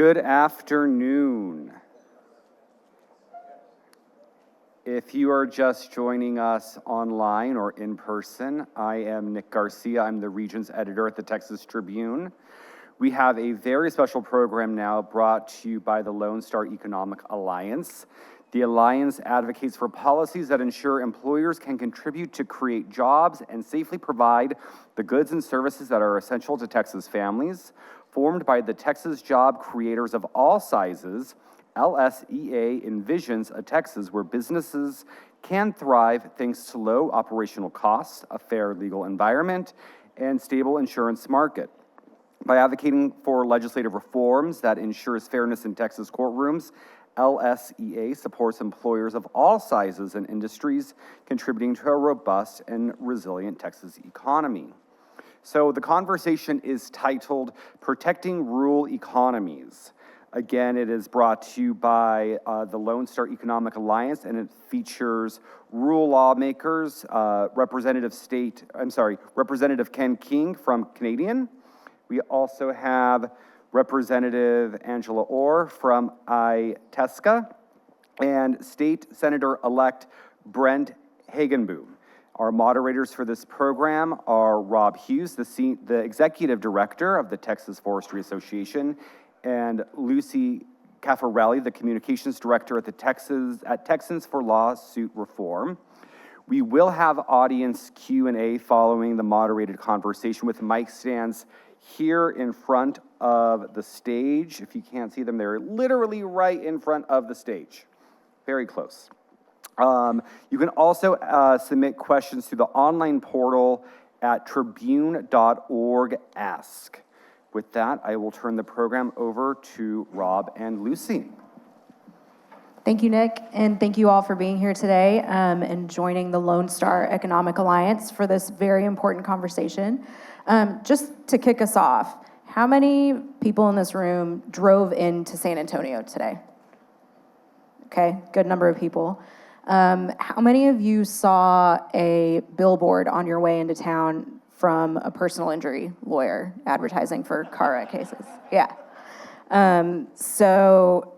Good afternoon. If you are just joining us online or in person, I am Nick Garcia. I'm the Regions Editor at the Texas Tribune. We have a very special program now brought to you by the Lone Star Economic Alliance. The Alliance advocates for policies that ensure employers can contribute to create jobs and safely provide the goods and services that are essential to Texas families. Formed by the Texas job creators of all sizes, LSEA envisions a Texas where businesses can thrive thanks to low operational costs, a fair legal environment, and stable insurance market. By advocating for legislative reforms that ensures fairness in Texas courtrooms, LSEA supports employers of all sizes and industries, contributing to a robust and resilient Texas economy. So the conversation is titled Protecting Rural Economies. Again, it is brought to you by the Lone Star Economic Alliance, and it features rural lawmakers, Representative Ken King from Canadian. We also have Representative Angela Orr from Itasca, and State Senator-elect Brent Hagenboom. Our moderators for this program are Rob Hughes, the Executive Director of the Texas Forestry Association, and Lucy Caffarelli, the Communications Director at Texans for Lawsuit Reform. We will have audience Q&A following the moderated conversation with mic stands here in front of the stage. If you can't see them, they're literally right in front of the stage, very close. You can also submit questions through the online portal at tribune.org/ask. With that, I will turn the program over to Rob and Lucy. Thank you, Nick, and thank you all for being here today and joining the Lone Star Economic Alliance for this very important conversation. Just to kick us off, how many people in this room drove into San Antonio today? Okay, good number of people. How many of you saw a billboard on your way into town from a personal injury lawyer advertising for car wreck cases? Yeah. So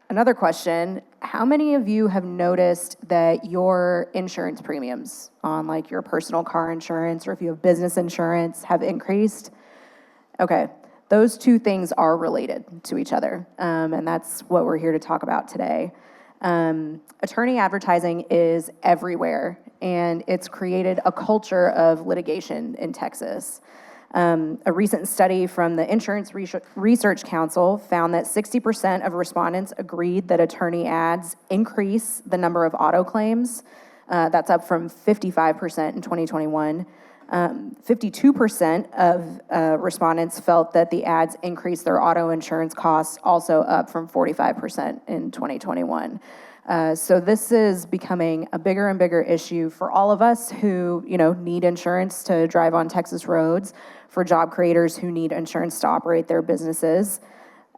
another question, how many of you have noticed that your insurance premiums on like your personal car insurance or if you have business insurance have increased? Okay, those two things are related to each other, and that's what we're here to talk about today. Attorney advertising is everywhere, and it's created a culture of litigation in Texas. A recent study from the Insurance Research Council found that 60% of respondents agreed that attorney ads increase the number of auto claims. That's up from 55% in 2021. 52% of respondents felt that the ads increased their auto insurance costs, also up from 45% in 2021. So this is becoming a bigger and bigger issue for all of us who, need insurance to drive on Texas roads, for job creators who need insurance to operate their businesses.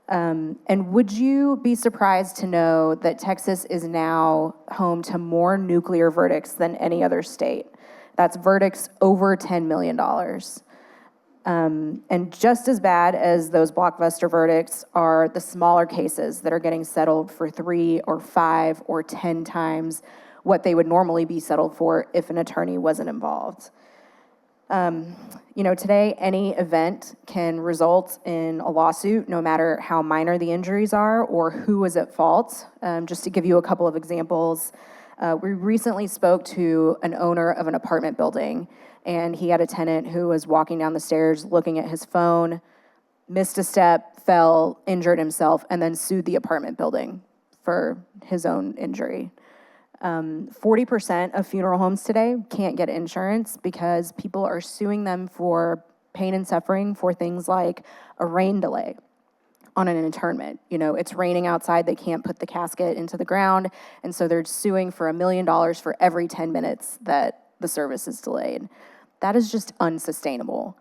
And would you be surprised to know that Texas is now home to more nuclear verdicts than any other state? That's verdicts over $10 million. And just as bad as those blockbuster verdicts are the smaller cases that are getting settled for 3 or 5 or 10 times what they would normally be settled for if an attorney wasn't involved. Today, any event can result in a lawsuit, no matter how minor the injuries are or who is at fault. Just to give you a couple of examples, we recently spoke to an owner of an apartment building, and he had a tenant who was walking down the stairs looking at his phone, missed a step, fell, injured himself, and then sued the apartment building for his own injury. 40% of funeral homes today can't get insurance because people are suing them for pain and suffering for things like a rain delay on an interment. It's raining outside, they can't put the casket into the ground, and so they're suing for $1 million for every 10 minutes that the service is delayed. That is just unsustainable.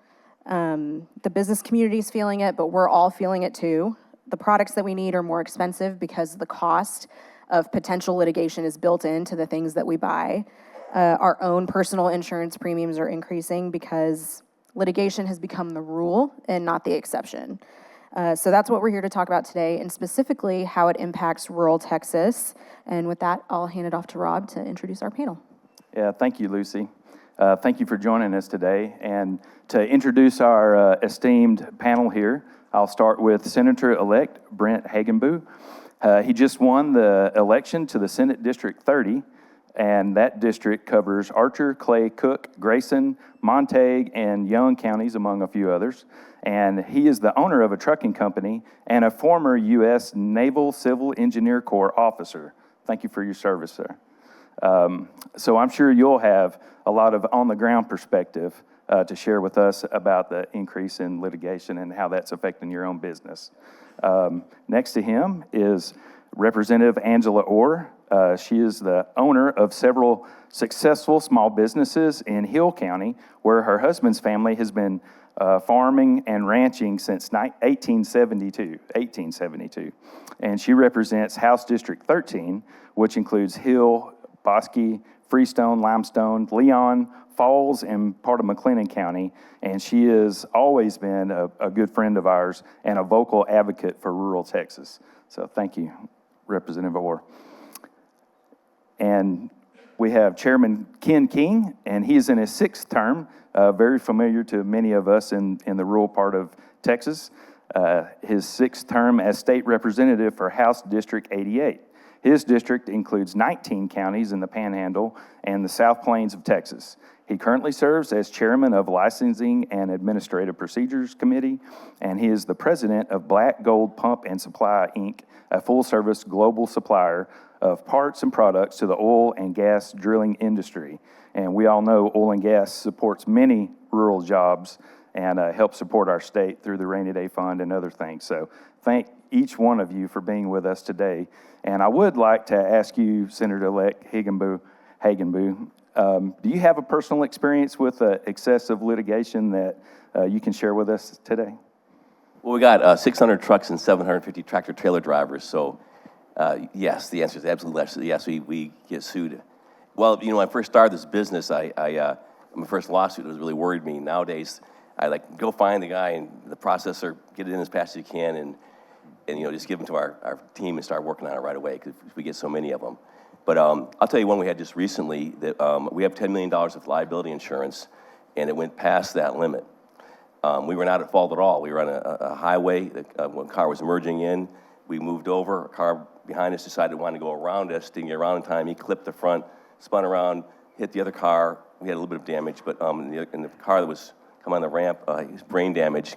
The business community is feeling it, but we're all feeling it too. The products that we need are more expensive because the cost of potential litigation is built into the things that we buy. Our own personal insurance premiums are increasing because litigation has become the rule and not the exception. So that's what we're here to talk about today, and specifically how it impacts rural Texas. And with that, I'll hand it off to Rob to introduce our panel. Yeah, thank you, Lucy. Thank you for joining us today. And to introduce our esteemed panel here, I'll start with Senator-elect Brent Hagenbu. He just won the election to the Senate District 30, and that district covers Archer, Clay, Cook, Grayson, Montague, and Young counties, among a few others. And he is the owner of a trucking company and a former U.S. Naval Civil Engineer Corps officer. Thank you for your service, sir. So I'm sure you'll have a lot of on-the-ground perspective to share with us about the increase in litigation and how that's affecting your own business. Next to him is Representative Angela Orr. She is the owner of several successful small businesses in Hill County, where her husband's family has been farming and ranching since 1872. And she represents House District 13, which includes Hill, Bosque, Freestone, Limestone, Leon, Falls, and part of McLennan County. And she has always been a good friend of ours and a vocal advocate for rural Texas. So thank you, Representative Orr. And we have Chairman Ken King, and he is in his 6th term, very familiar to many of us in the rural part of Texas. His 6th term as state representative for House District 88. His district includes 19 counties in the Panhandle and the South Plains of Texas. He currently serves as chairman of Licensing and Administrative Procedures Committee, and he is the president of Black Gold Pump and Supply, Inc., a full-service global supplier of parts and products to the oil and gas drilling industry. And we all know oil and gas supports many rural jobs and helps support our state through the Rainy Day Fund and other things. So thank each one of you for being with us today. And I would like to ask you, Senator-elect Hagenbu, do you have a personal experience with excessive litigation that you can share with us today? Well, we got 600 trucks and 750 tractor-trailer drivers, so yes, the answer is absolutely yes, we get sued. Well, you know, when I first started this business, my first lawsuit was really worried me. Nowadays, I go find the guy and the processor, get it in as fast as you can, and you know, just give them to our team and start working on it right away, because we get so many of them. But I'll tell you one we had just recently, that we have $10 million of liability insurance, and it went past that limit. We were not at fault at all. We were on a highway, when a car was merging in, we moved over, a car behind us decided wanted to go around us, didn't get around in time, he clipped the front, spun around, hit the other car, we had a little bit of damage, but in the car that was coming on the ramp, his brain damage.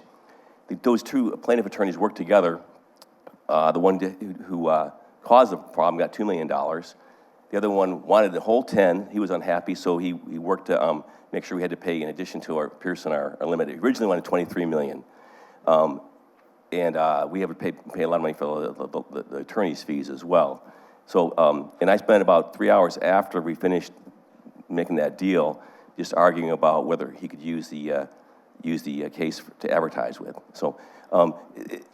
Those two plaintiff attorneys worked together. The one who caused the problem got $2 million. The other one wanted the whole 10. He was unhappy, so he worked to make sure we had to pay, in addition to our Pearson, our limit. He originally wanted $23 million. And we have to pay a lot of money for the attorney's fees as well. So, and I spent about 3 hours after we finished making that deal, just arguing about whether he could use the case to advertise with. So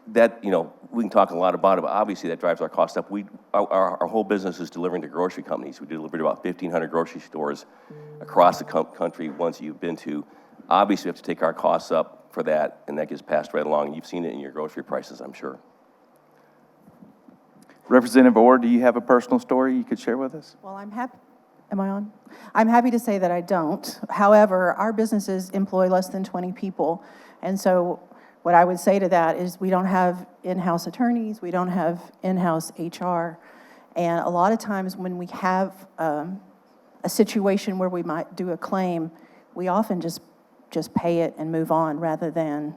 that, you know, we can talk a lot about it, but obviously that drives our costs up. Our whole business is delivering to grocery companies. We deliver to about 1,500 grocery stores across the country, ones you've been to. Obviously, we have to take our costs up for that, and that gets passed right along. You've seen it in your grocery prices, I'm sure. Representative Orr, do you have a personal story you could share with us? Well, I'm happy. Am I on? I'm happy to say that I don't. However, our businesses employ less than 20 people. And so what I would say to that is we don't have in-house attorneys, we don't have in-house HR. And a lot of times when we have a situation where we might do a claim, we often just pay it and move on rather than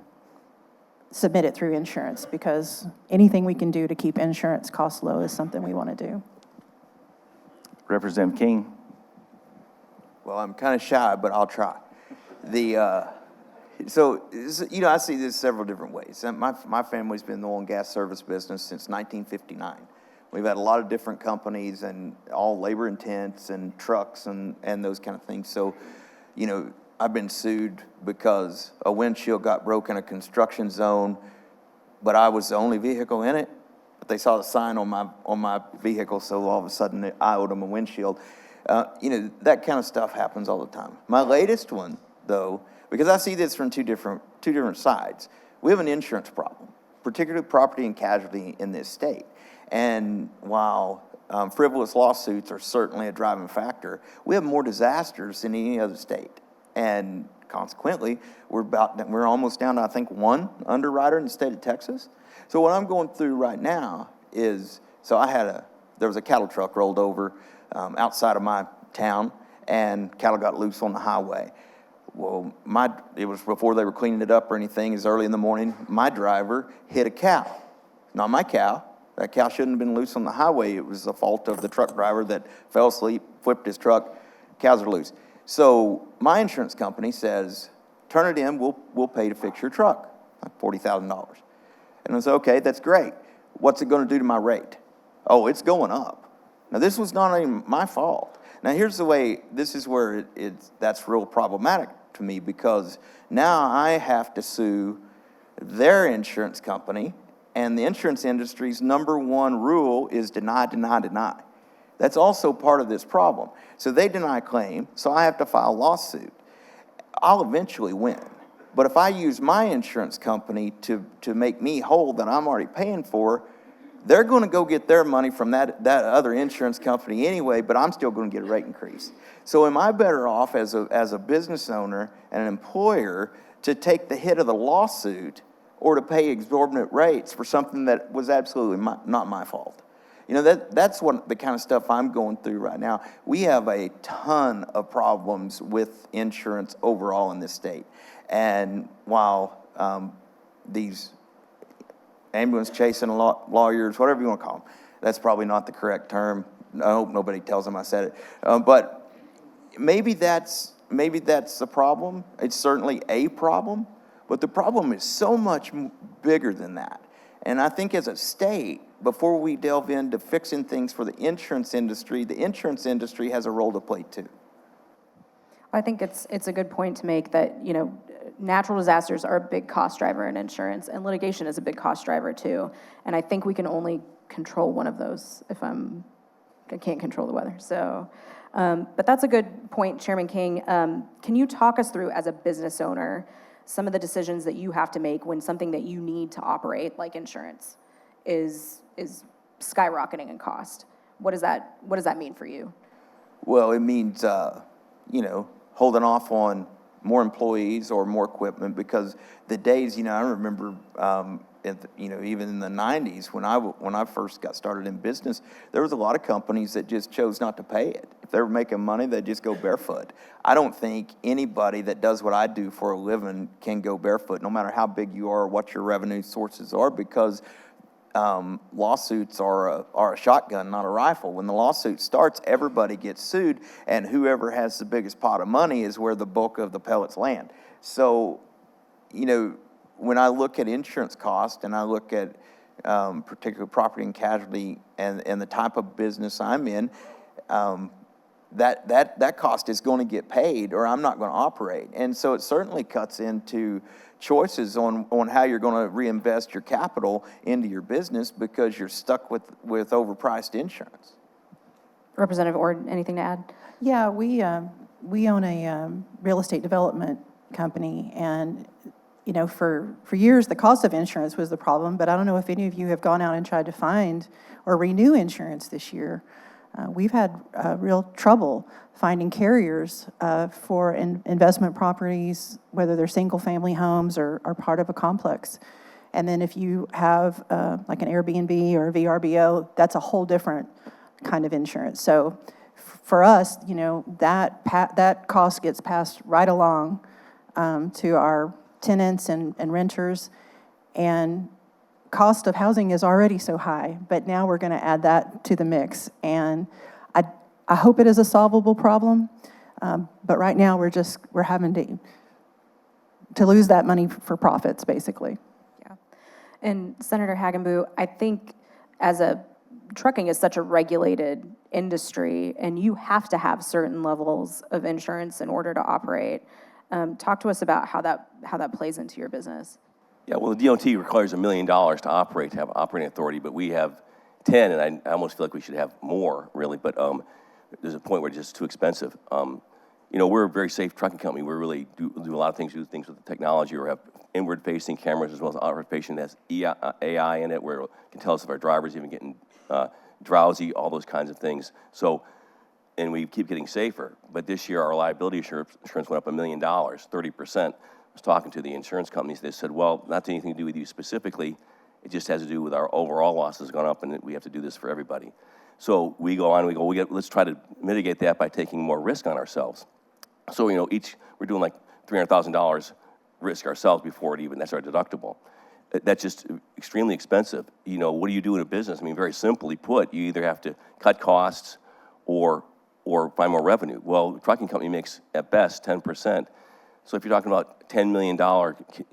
submit it through insurance, because anything we can do to keep insurance costs low is something we want to do. Representative King. Well, I'm kind of shy, but I'll try. So, you know, I see this several different ways. My family's been in the oil and gas service business since 1959. We've had a lot of different companies and all labor intense and trucks and those kind of things. So, you know, I've been sued because a windshield got broke in a construction zone, but I was the only vehicle in it. But they saw the sign on my vehicle, so all of a sudden I owed them a windshield. You know, that kind of stuff happens all the time. My latest one, though, because I see this from two different sides. We have an insurance problem. particularly property and casualty in this state. And while frivolous lawsuits are certainly a driving factor, we have more disasters than any other state. And consequently, we're almost down to, I think, one underwriter in the state of Texas. So what I'm going through right now is, there was a cattle truck rolled over outside of my town, and cattle got loose on the highway. Well, it was before they were cleaning it up or anything. It was early in the morning. My driver hit a cow. Not my cow. That cow shouldn't have been loose on the highway. It was the fault of the truck driver that fell asleep, flipped his truck. Cows are loose. So my insurance company says, turn it in, we'll pay to fix your truck, like $40,000. And I said, okay, that's great. What's it going to do to my rate? Oh, it's going up. Now, this was not even my fault. Now, this is where that's real problematic to me, because now I have to sue their insurance company, and the insurance industry's number one rule is deny, deny, deny. That's also part of this problem. So they deny claim, so I have to file a lawsuit. I'll eventually win. But if I use my insurance company to make me whole that I'm already paying for, they're going to go get their money from that other insurance company anyway, but I'm still going to get a rate increase. So am I better off as a business owner and an employer to take the hit of the lawsuit, or to pay exorbitant rates for something that was absolutely not my fault? You know, that's the kind of stuff I'm going through right now. We have a ton of problems with insurance overall in this state. And while these ambulance chasing lawyers, whatever you want to call them, that's probably not the correct term. I hope nobody tells them I said it. But maybe that's the problem. It's certainly a problem. But the problem is so much bigger than that. And I think as a state, before we delve into fixing things for the insurance industry has a role to play too. I think it's a good point to make that, you know, natural disasters are a big cost driver in insurance, and litigation is a big cost driver too. And I think we can only control one of those I can't control the weather. So, but that's a good point, Chairman King. Can you talk us through, as a business owner, some of the decisions that you have to make when something that you need to operate, like insurance, is skyrocketing in cost? What does that mean for you? Well, it means holding off on more employees or more equipment, because the days, I remember, even in the 90s when I first got started in business, there was a lot of companies that just chose not to pay it. If they were making money, they'd just go barefoot. I don't think anybody that does what I do for a living can go barefoot, no matter how big you are or what your revenue sources are, because lawsuits are a shotgun, not a rifle. When the lawsuit starts, everybody gets sued, and whoever has the biggest pot of money is where the bulk of the pellets land. So, when I look at insurance cost and I look at particular property and casualty and the type of business I'm in, that cost is going to get paid, or I'm not going to operate. And so it certainly cuts into choices on how you're going to reinvest your capital into your business, because you're stuck with overpriced insurance. Representative Ord, anything to add? Yeah, we own a real estate development company, and for years the cost of insurance was the problem, but I don't know if any of you have gone out and tried to find or renew insurance this year. We've had real trouble finding carriers for investment properties, whether they're single-family homes or part of a complex. And then if you have like an Airbnb or a VRBO, that's a whole different kind of insurance. So for us, that cost gets passed right along to our tenants and renters, and cost of housing is already so high, but now we're going to add that to the mix. And I hope it is a solvable problem, but right now we're having to lose that money for profits, basically. Yeah. And Senator Hagenbu, I think trucking is such a regulated industry, and you have to have certain levels of insurance in order to operate. Talk to us about how that plays into your business. Yeah, well, the DOT requires $1 million to operate, to have operating authority, but we have 10, and I almost feel like we should have more, really, but there's a point where it's just too expensive. you know, we're a very safe trucking company. We really do a lot of things, do things with the technology, or have inward-facing cameras as well as outward-facing that has AI in it, where it can tell us if our driver's even getting drowsy, all those kinds of things. So, and we keep getting safer. But this year, our liability insurance went up $1 million, 30%. I was talking to the insurance companies. They said, well, not anything to do with you specifically. It just has to do with our overall losses gone up, and we have to do this for everybody. So we go on, let's try to mitigate that by taking more risk on ourselves. So, you know, we're doing like $300,000 risk ourselves before that's our deductible. That's just extremely expensive. You know, what do you do in a business? I mean, very simply put, you either have to cut costs or find more revenue. Well, a trucking company makes at best 10%. So if you're talking about $10 million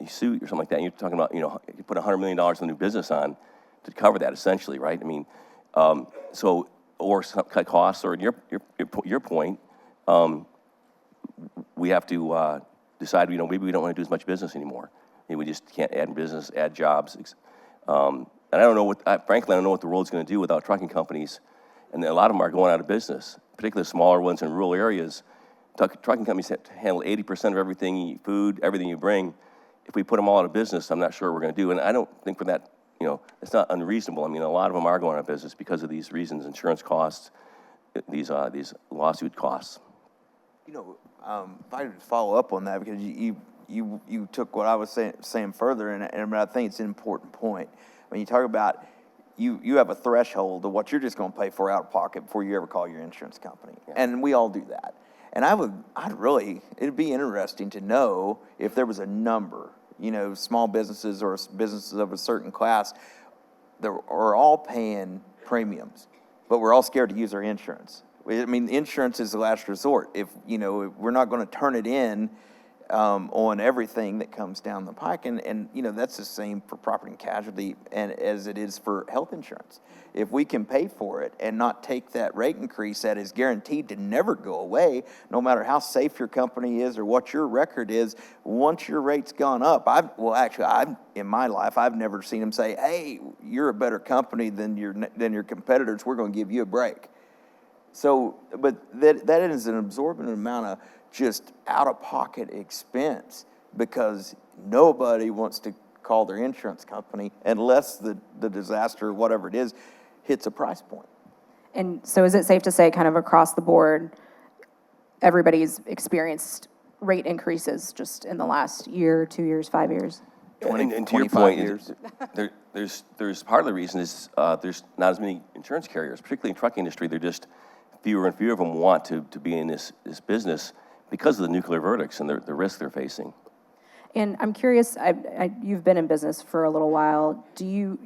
suit or something like that, and you're talking about, you know, you put $100 million in a new business on to cover that essentially, right? I mean, so, or cut costs, or your point, we have to decide, you know, maybe we don't want to do as much business anymore. Maybe we just can't add business, add jobs. And I don't know frankly, I don't know what the world's going to do without trucking companies. And a lot of them are going out of business, particularly smaller ones in rural areas. Trucking companies have to handle 80% of everything, food, everything you bring. If we put them all out of business, I'm not sure what we're going to do. And I don't think for that, you know, it's not unreasonable. I mean, a lot of them are going out of business because of these reasons: insurance costs, these lawsuit costs. You know, if I could follow up on that, because you took what I was saying further, and I think it's an important point. When you talk about you have a threshold of what you're just going to pay for out of pocket before you ever call your insurance company, and we all do that. And it'd be interesting to know if there was a number, you know, small businesses or businesses of a certain class that are all paying premiums, but we're all scared to use our insurance. I mean, insurance is the last resort. If we're not going to turn it in on everything that comes down the pike, and you know, that's the same for property and casualty, and as it is for health insurance. If we can pay for it and not take that rate increase that is guaranteed to never go away, no matter how safe your company is or what your record is, once your rate's gone up, in my life, I've never seen them say, hey, you're a better company than your competitors, we're going to give you a break. So, but that is an absorbent amount of just out-of-pocket expense, because nobody wants to call their insurance company unless the disaster, whatever it is, hits a price point. And so is it safe to say kind of across the board, everybody's experienced rate increases just in the last year, 2 years, 5 years? And to your point, there's part of the reason is there's not as many insurance carriers, particularly in the trucking industry. They're just fewer and fewer of them want to be in this business because of the nuclear verdicts and the risk they're facing. And I'm curious, you've been in business for a little while. Do you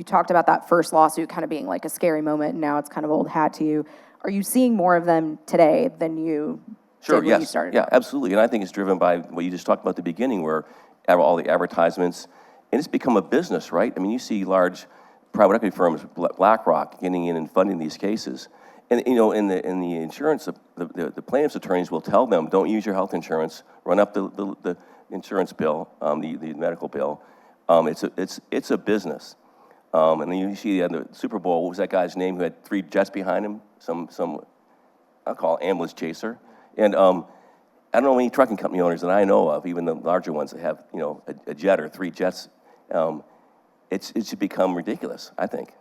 talked about that first lawsuit kind of being like a scary moment, and now it's kind of old hat to you. Are you seeing more of them today than you did when you started? Yeah, absolutely. And I think it's driven by what you just talked about at the beginning, where all the advertisements, and it's become a business, right? I mean, you see large private equity firms, BlackRock, getting in and funding these cases. And, you know, in the insurance, the plaintiff's attorneys will tell them, don't use your health insurance, run up the insurance bill, the medical bill. It's a business. And then you see at the Super Bowl, what was that guy's name who had 3 jets behind him? Some I'll call it ambulance chaser. And I don't know any trucking company owners that I know of, even the larger ones that have, you know, a jet or 3 jets. It should become ridiculous, I think.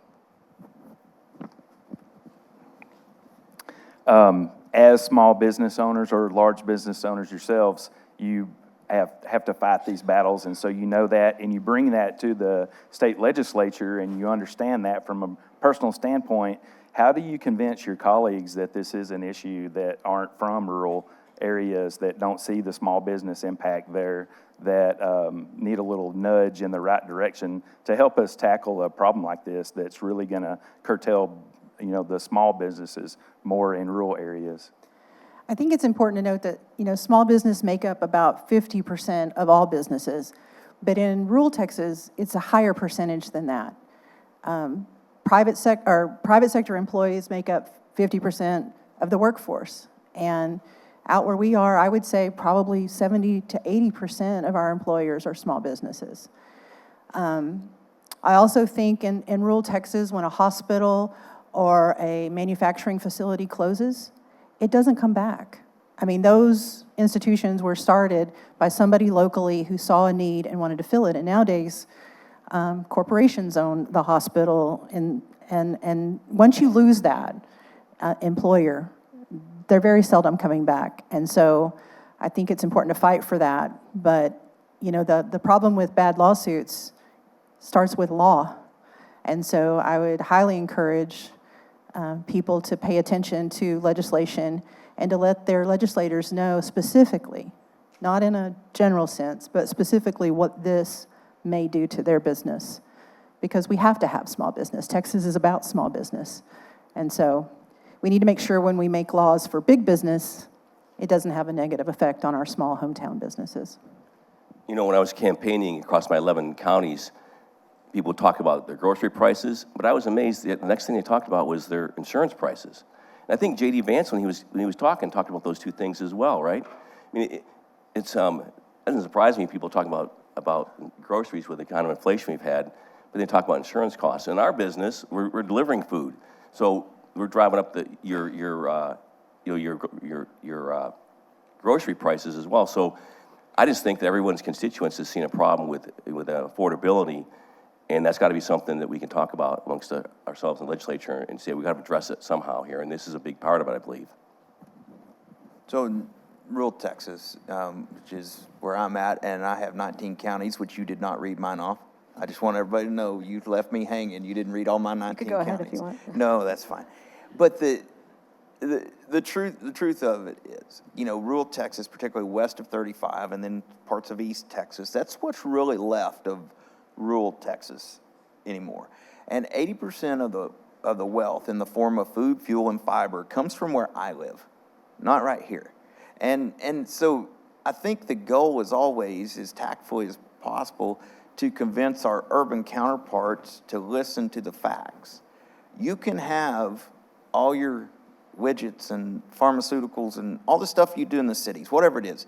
As small business owners or large business owners yourselves, you have to fight these battles, and so you know that, and you bring that to the state legislature, and you understand that from a personal standpoint. How do you convince your colleagues that this is an issue that aren't from rural areas, that don't see the small business impact there, that need a little nudge in the right direction to help us tackle a problem like this that's really going to curtail, you know, the small businesses more in rural areas? I think it's important to note that, you know, small business make up about 50% of all businesses, but in rural Texas, it's a higher percentage than that. Private sector employees make up 50% of the workforce, and out where we are, I would say probably 70 to 80% of our employers are small businesses. I also think in rural Texas, when a hospital or a manufacturing facility closes, it doesn't come back. I mean, those institutions were started by somebody locally who saw a need and wanted to fill it. And nowadays, corporations own the hospital, and once you lose that employer, they're very seldom coming back. And so I think it's important to fight for that. But, you know, the problem with bad lawsuits starts with law. And so I would highly encourage people to pay attention to legislation and to let their legislators know specifically, not in a general sense, but specifically what this may do to their business. Because we have to have small business. Texas is about small business. And so we need to make sure when we make laws for big business, it doesn't have a negative effect on our small hometown businesses. You know, when I was campaigning across my 11 counties, people would talk about their grocery prices, but I was amazed that the next thing they talked about was their insurance prices. And I think J.D. Vance, when he was talking, talked about those two things as well, right? I mean, it doesn't surprise me people talk about groceries with the kind of inflation we've had, but they talk about insurance costs. In our business, we're delivering food, so we're driving up your grocery prices as well. So I just think that everyone's constituents has seen a problem with affordability, and that's got to be something that we can talk about amongst ourselves in the legislature and say we got to address it somehow here, and this is a big part of it, I believe. So in rural Texas, which is where I'm at, and I have 19 counties, which you did not read mine off. I just want everybody to know you left me hanging. You didn't read all my 19 counties. You could go ahead if you want. No, that's fine. But the truth of it is, you know, rural Texas, particularly west of 35, and then parts of East Texas, that's what's really left of rural Texas anymore. And 80% of the wealth in the form of food, fuel, and fiber comes from where I live, not right here. And so I think the goal is always, as tactfully as possible, to convince our urban counterparts to listen to the facts. You can have all your widgets and pharmaceuticals and all the stuff you do in the cities, whatever it is,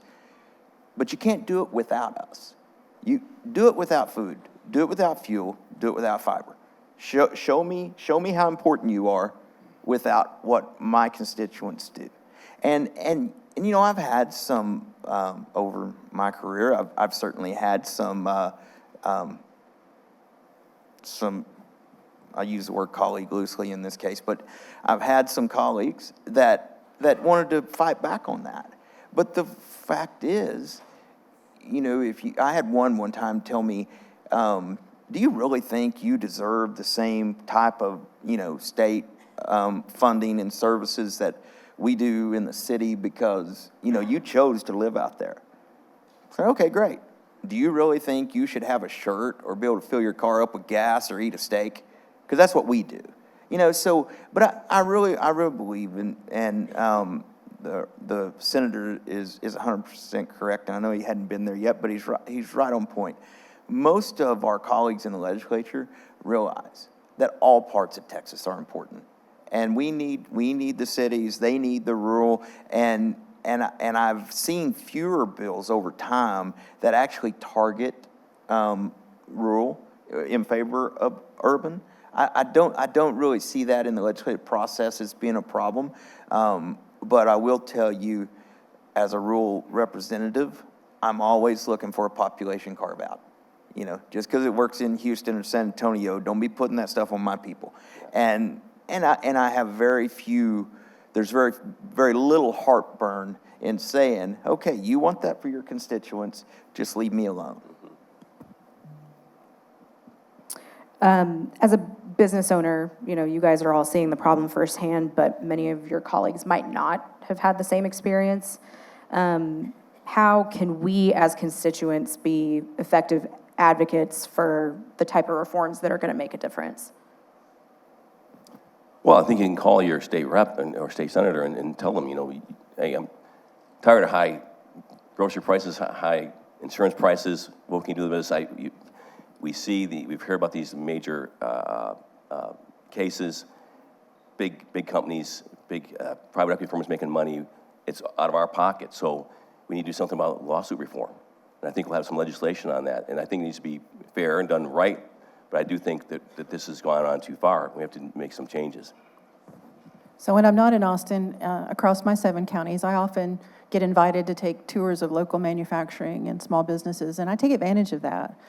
but you can't do it without us. You do it without food, do it without fuel, do it without fiber. Show me how important you are without what my constituents do. And you know, I've had some over my career. I've certainly had some. I use the word colleague loosely in this case, but I've had some colleagues that wanted to fight back on that. But the fact is, you know, I had one time tell me, do you really think you deserve the same type of, you know, state funding and services that we do in the city because, you know, you chose to live out there? I said, okay, great. Do you really think you should have a shirt or be able to fill your car up with gas or eat a steak? Because that's what we do, you know. So, but I really believe in, and the senator is 100% correct. And I know he hadn't been there yet, but he's right on point. Most of our colleagues in the legislature realize that all parts of Texas are important, and we need the cities. They need the rural, and I've seen fewer bills over time that actually target rural in favor of urban. I don't really see that in the legislative process as being a problem, but I will tell you, as a rural representative, I'm always looking for a population carve out. You know, just because it works in Houston or San Antonio, don't be putting that stuff on my people. And I have very few. There's very little heartburn in saying, okay, you want that for your constituents, just leave me alone. As a business owner, you know, you guys are all seeing the problem firsthand, but many of your colleagues might not have had the same experience. How can we as constituents be effective advocates for the type of reforms that are going to make a difference? Well, I think you can call your state rep or state senator and tell them, you know, hey, I'm tired of high grocery prices, high insurance prices. What can you do with this? We've heard about these major cases, big companies, big private equity firms making money. It's out of our pocket. So we need to do something about lawsuit reform. And I think we'll have some legislation on that. And I think it needs to be fair and done right. But I do think that this has gone on too far. We have to make some changes. So when I'm not in Austin, across my 7 counties, I often get invited to take tours of local manufacturing and small businesses, and I take advantage of that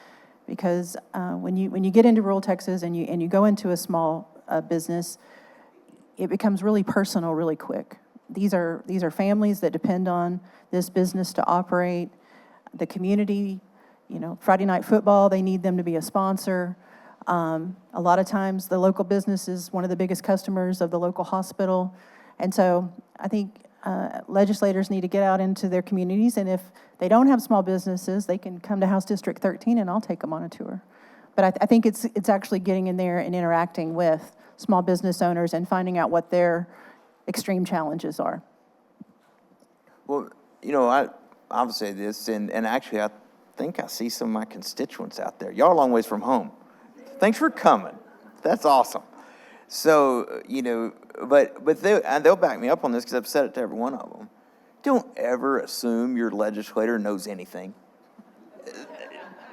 because when you get into rural Texas and you go into a small business, it becomes really personal really quick. These are families that depend on this business to operate. The community, Friday night football, they need them to be a sponsor. A lot of times the local business is one of the biggest customers of the local hospital. And so I think legislators need to get out into their communities, and if they don't have small businesses, they can come to House District 13 and I'll take them on a tour. But I think it's actually getting in there and interacting with small business owners and finding out what their extreme challenges are. Well, I'll say this, and actually I think I see some of my constituents out there. Y'all are a long ways from home. Thanks for coming. That's awesome. So, but they'll back me up on this because I've said it to every one of them. Don't ever assume your legislator knows anything.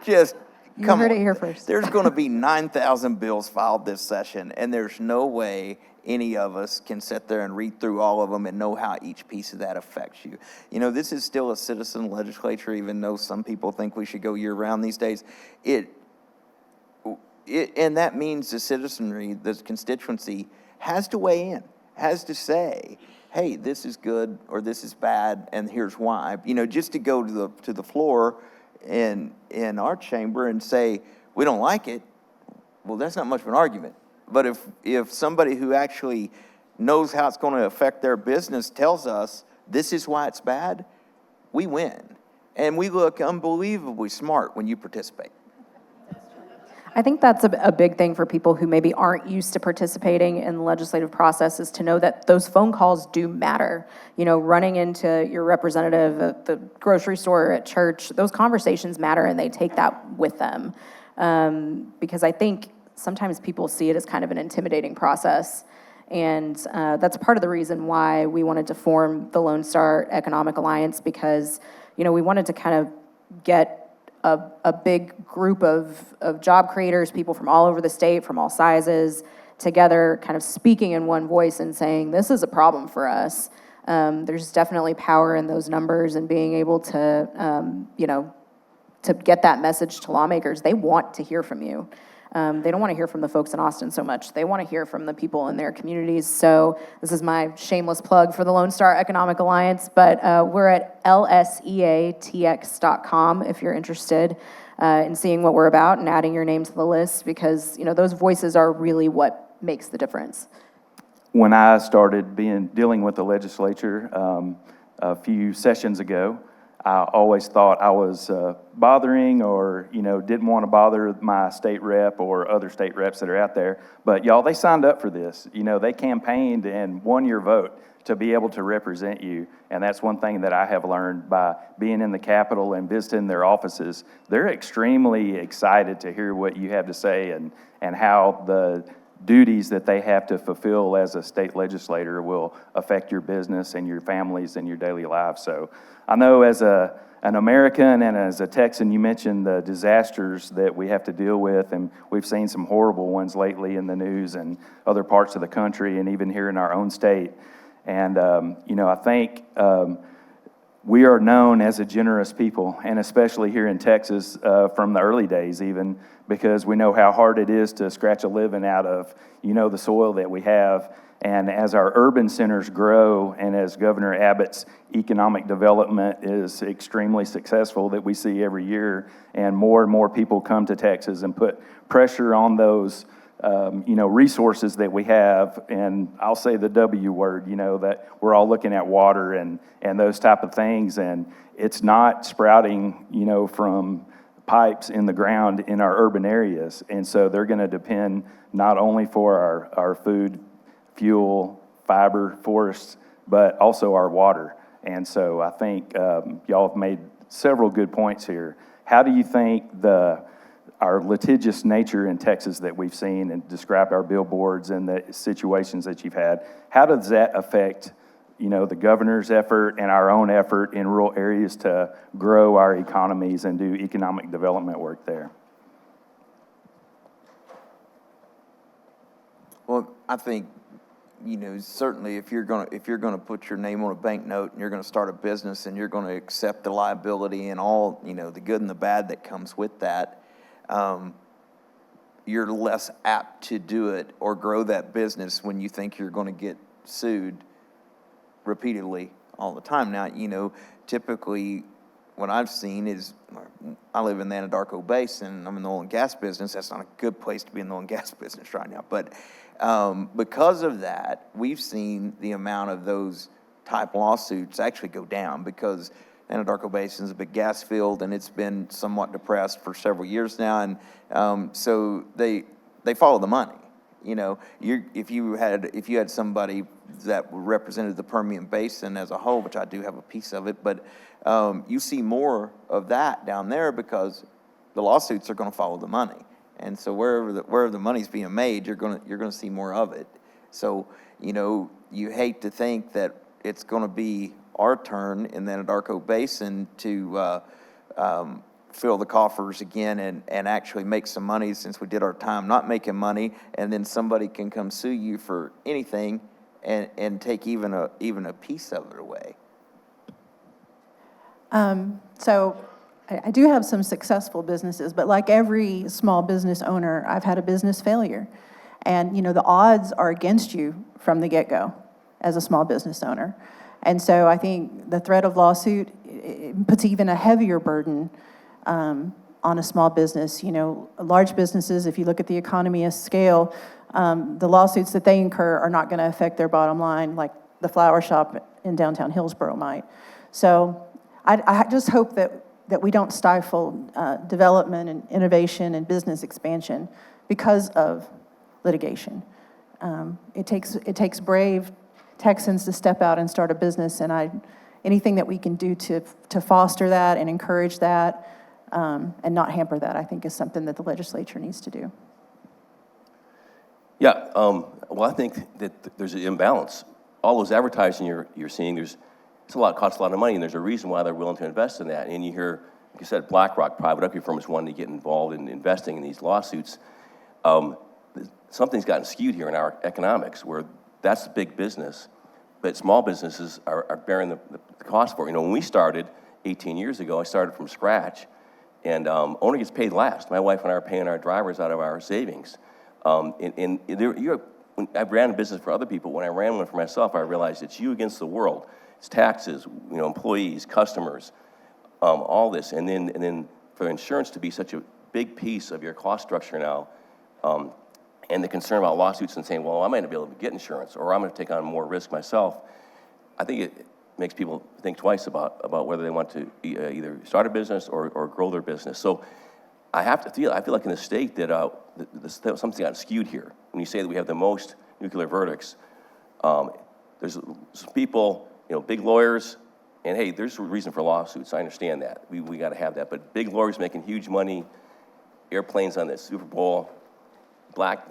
Just You come heard on. it here first. There's going to be 9,000 bills filed this session, and there's no way any of us can sit there and read through all of them and know how each piece of that affects you. This is still a citizen legislature, even though some people think we should go year-round these days. And that means the citizenry, the constituency, has to weigh in, has to say, hey, this is good or this is bad, and here's why. Just to go to the floor in our chamber and say, we don't like it, well, that's not much of an argument. But if somebody who actually knows how it's going to affect their business tells us this is why it's bad, we win. And we look unbelievably smart when you participate. I think that's a big thing for people who maybe aren't used to participating in the legislative process, is to know that those phone calls do matter. Running into your representative at the grocery store or at church, those conversations matter, and they take that with them. Because I think sometimes people see it as kind of an intimidating process. And that's part of the reason why we wanted to form the Lone Star Economic Alliance, because, we wanted to kind of get a big group of job creators, people from all over the state, from all sizes, together, kind of speaking in one voice and saying, this is a problem for us. There's definitely power in those numbers and being able to, to get that message to lawmakers. They want to hear from you. They don't want to hear from the folks in Austin so much. They want to hear from the people in their communities. So this is my shameless plug for the Lone Star Economic Alliance, but we're at lseatx.com if you're interested in seeing what we're about and adding your name to the list, because those voices are really what makes the difference. When I started dealing with the legislature a few sessions ago, I always thought I was bothering or, didn't want to bother my state rep or other state reps that are out there. But y'all, they signed up for this. They campaigned and won your vote to be able to represent you. And that's one thing that I have learned by being in the Capitol and visiting their offices. They're extremely excited to hear what you have to say and how the duties that they have to fulfill as a state legislator will affect your business and your families and your daily lives. So I know as an American and as a Texan, you mentioned the disasters that we have to deal with, and we've seen some horrible ones lately in the news and other parts of the country and even here in our own state. And, I think we are known as a generous people, and especially here in Texas from the early days even, because we know how hard it is to scratch a living out of, the soil that we have. And as our urban centers grow and as Governor Abbott's economic development is extremely successful that we see every year, and more people come to Texas and put pressure on those resources that we have, and I'll say the W word, that we're all looking at water and those type of things, and it's not sprouting, from pipes in the ground in our urban areas. And so they're going to depend not only for our food, fuel, fiber, forests, but also our water. And so I think y'all have made several good points here. How do you think our litigious nature in Texas that we've seen and described our billboards and the situations that you've had, how does that affect, the governor's effort and our own effort in rural areas to grow our economies and do economic development work there? Well, I think certainly if you're gonna put your name on a banknote and you're gonna start a business and you're gonna accept the liability and all, the good and the bad that comes with that, you're less apt to do it or grow that business when you think you're gonna get sued repeatedly all the time. Now, typically what I've seen is, I live in the Anadarko Basin, I'm in the oil and gas business. That's not a good place to be in the oil and gas business right now. But because of that, we've seen the amount of those type lawsuits actually go down, because Anadarko Basin is a big gas field and it's been somewhat depressed for several years now. And so they follow the money. If you had somebody that represented the Permian Basin as a whole, which I do have a piece of it, but you see more of that down there because the lawsuits are going to follow the money, and so wherever the money's being made, you're going to see more of it. So you hate to think that it's going to be our turn in the Anadarko Basin to fill the coffers again and actually make some money, since we did our time not making money, and then somebody can come sue you for anything and take even a piece of it away. So I do have some successful businesses, but like every small business owner, I've had a business failure. And, the odds are against you from the get-go as a small business owner. And so I think the threat of lawsuit, it puts even a heavier burden on a small business. Large businesses, if you look at the economy of scale, the lawsuits that they incur are not going to affect their bottom line like the flower shop in downtown Hillsborough might. So I just hope that we don't stifle development and innovation and business expansion because of litigation. It takes brave Texans to step out and start a business, and anything that we can do to foster that and encourage that and not hamper that, I think is something that the legislature needs to do. Yeah, well, I think that there's an imbalance. All those advertising you're seeing, costs a lot of money, and there's a reason why they're willing to invest in that. And you hear, like you said, BlackRock, private equity firms wanting to get involved in investing in these lawsuits. Something's gotten skewed here in our economics, where that's big business, but small businesses are bearing the cost for it. When we started 18 years ago, I started from scratch, and owner gets paid last. My wife and I are paying our drivers out of our savings. When I ran a business for other people. When I ran one for myself, I realized it's you against the world. It's taxes, employees, customers, all this, and then for insurance to be such a big piece of your cost structure now, and the concern about lawsuits and saying, well, I might not be able to get insurance, or I'm going to take on more risk myself. I think it makes people think twice about whether they want to either start a business or grow their business. So I feel like in the state that something's got skewed here. When you say that we have the most nuclear verdicts, there's some people, big lawyers, and hey, there's a reason for lawsuits. I understand that. We got to have that. But big lawyers making huge money, airplanes on the Super Bowl,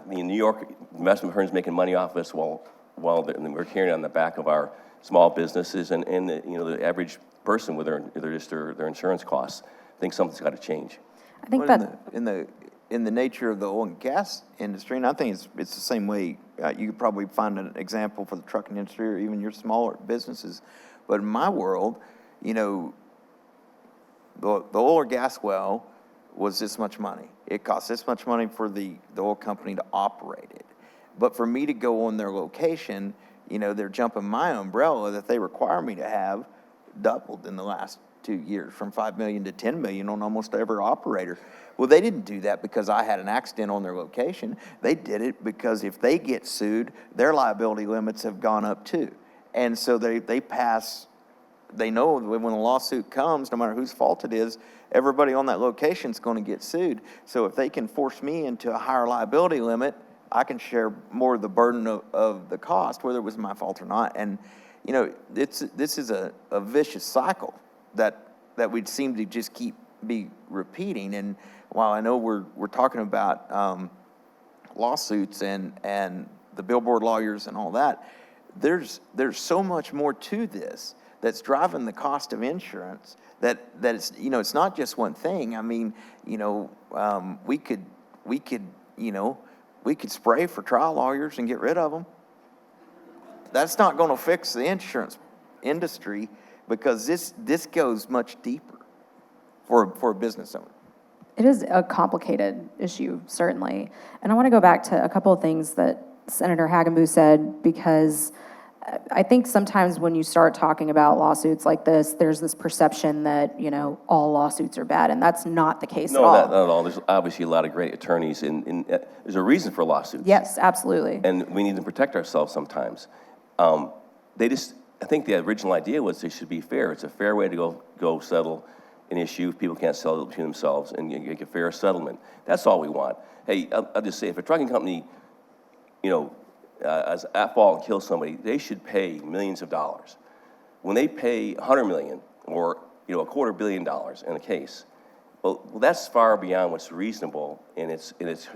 New York investment firms making money off us while we're carrying on the back of our small businesses and the average person with their insurance costs. I think something's got to change. I think in the nature of the oil and gas industry, and I think it's the same way. You could probably find an example for the trucking industry or even your smaller businesses. But in my world, the oil or gas well was this much money. It costs this much money for the oil company to operate it. But for me to go on their location, they're jumping my umbrella that they require me to have doubled in the last 2 years, from $5 million to $10 million on almost every operator. Well, they didn't do that because I had an accident on their location. They did it because if they get sued, their liability limits have gone up too. And so they know when a lawsuit comes, no matter whose fault it is, everybody on that location is going to get sued. So if they can force me into a higher liability limit, I can share more of the burden of the cost, whether it was my fault or not. And, this is a vicious cycle that we'd seem to just be repeating. And while I know we're talking about lawsuits and the billboard lawyers and all that, there's so much more to this that's driving the cost of insurance that it's it's not just one thing. I mean, we could spray for trial lawyers and get rid of them. that's not going to fix the insurance industry, because this goes much deeper for a business owner. It is a complicated issue, certainly. And I want to go back to a couple of things that Senator Hagenbu said, because I think sometimes when you start talking about lawsuits like this, there's this perception that, all lawsuits are bad, and that's not the case at all. No, not at all. There's obviously a lot of great attorneys, and there's a reason for lawsuits. Yes, absolutely. And we need to protect ourselves sometimes. I think the original idea was they should be fair. It's a fair way to go settle an issue if people can't settle it between themselves, and you get a fair settlement. That's all we want. Hey, I'll just say, if a trucking company, is at fault and kills somebody, they should pay millions of dollars. When they pay $100 million or $250 million in a case, well, that's far beyond what's reasonable, and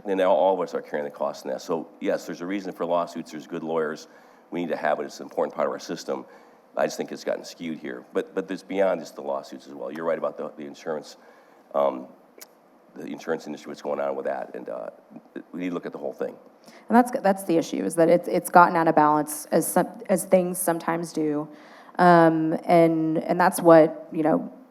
and all of us are carrying the cost in that. So yes, there's a reason for lawsuits. There's good lawyers. We need to have it. It's an important part of our system. I just think it's gotten skewed here. But there's beyond just the lawsuits as well. You're right about the insurance, the insurance industry, what's going on with that, and we need to look at the whole thing. And that's the issue, is that it's gotten out of balance, as things sometimes do, and that's what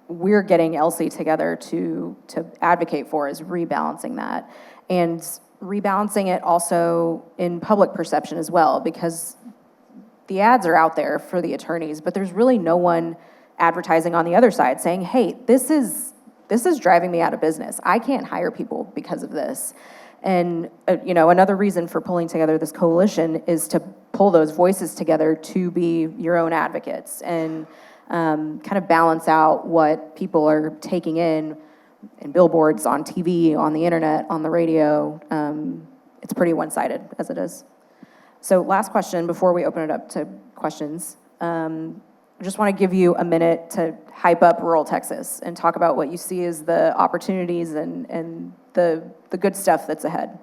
we're getting Elsie together to advocate for, is rebalancing that, and rebalancing it also in public perception as well, because the ads are out there for the attorneys, but there's really no one advertising on the other side saying, hey, this is driving me out of business. I can't hire people because of this. And, another reason for pulling together this coalition is to pull those voices together to be your own advocates and kind of balance out what people are taking in billboards, on TV, on the internet, on the radio. It's pretty one-sided as it is. So last question before we open it up to questions. I just want to give you a minute to hype up rural Texas and talk about what you see as the opportunities and the good stuff that's ahead.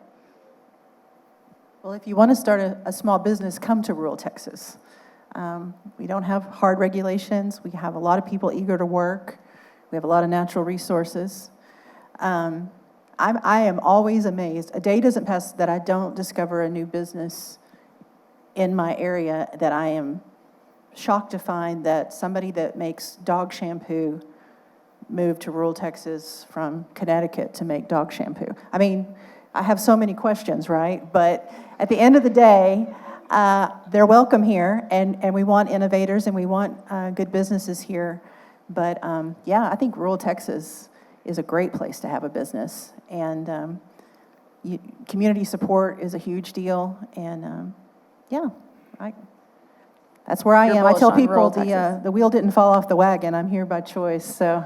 Well, if you want to start a small business, come to rural Texas. We don't have hard regulations. We have a lot of people eager to work. We have a lot of natural resources. I am always amazed. A day doesn't pass that I don't discover a new business in my area that I am shocked to find that somebody that makes dog shampoo moved to rural Texas from Connecticut to make dog shampoo. I mean, I have so many questions, right? But at the end of the day, they're welcome here, and we want innovators, and we want good businesses here. But yeah, I think rural Texas is a great place to have a business, and community support is a huge deal, and yeah, that's where I am. I tell people the wheel didn't fall off the wagon. I'm here by choice. So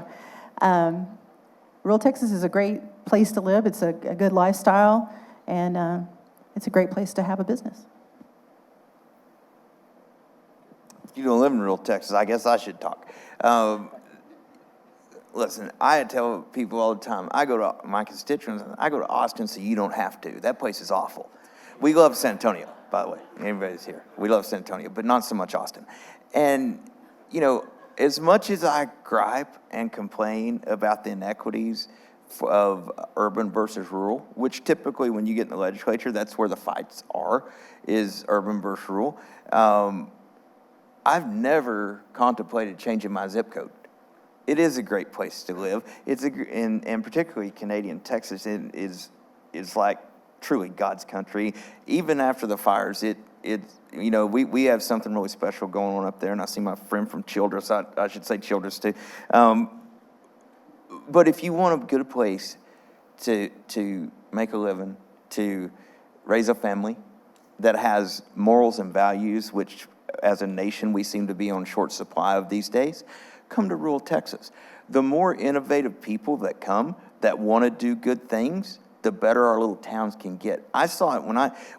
rural Texas is a great place to live. It's a good lifestyle, and it's a great place to have a business. You don't live in rural Texas, I guess I should talk. Listen, I tell people all the time, I go to my constituents, I go to Austin so you don't have to. That place is awful. We love San Antonio, by the way. Everybody's here. We love San Antonio, but not so much Austin. And, as much as I gripe and complain about the inequities of urban versus rural, which typically when you get in the legislature, that's where the fights are, is urban versus rural. I've never contemplated changing my zip code. It is a great place to live. And particularly Canadian Texas is like truly God's country. Even after the fires, we have something really special going on up there. And I see my friend from Childress. I should say Childress too. But if you want a good place to make a living, to raise a family that has morals and values, which as a nation we seem to be on short supply of these days, come to rural Texas. The more innovative people that come that want to do good things, the better our little towns can get. I saw it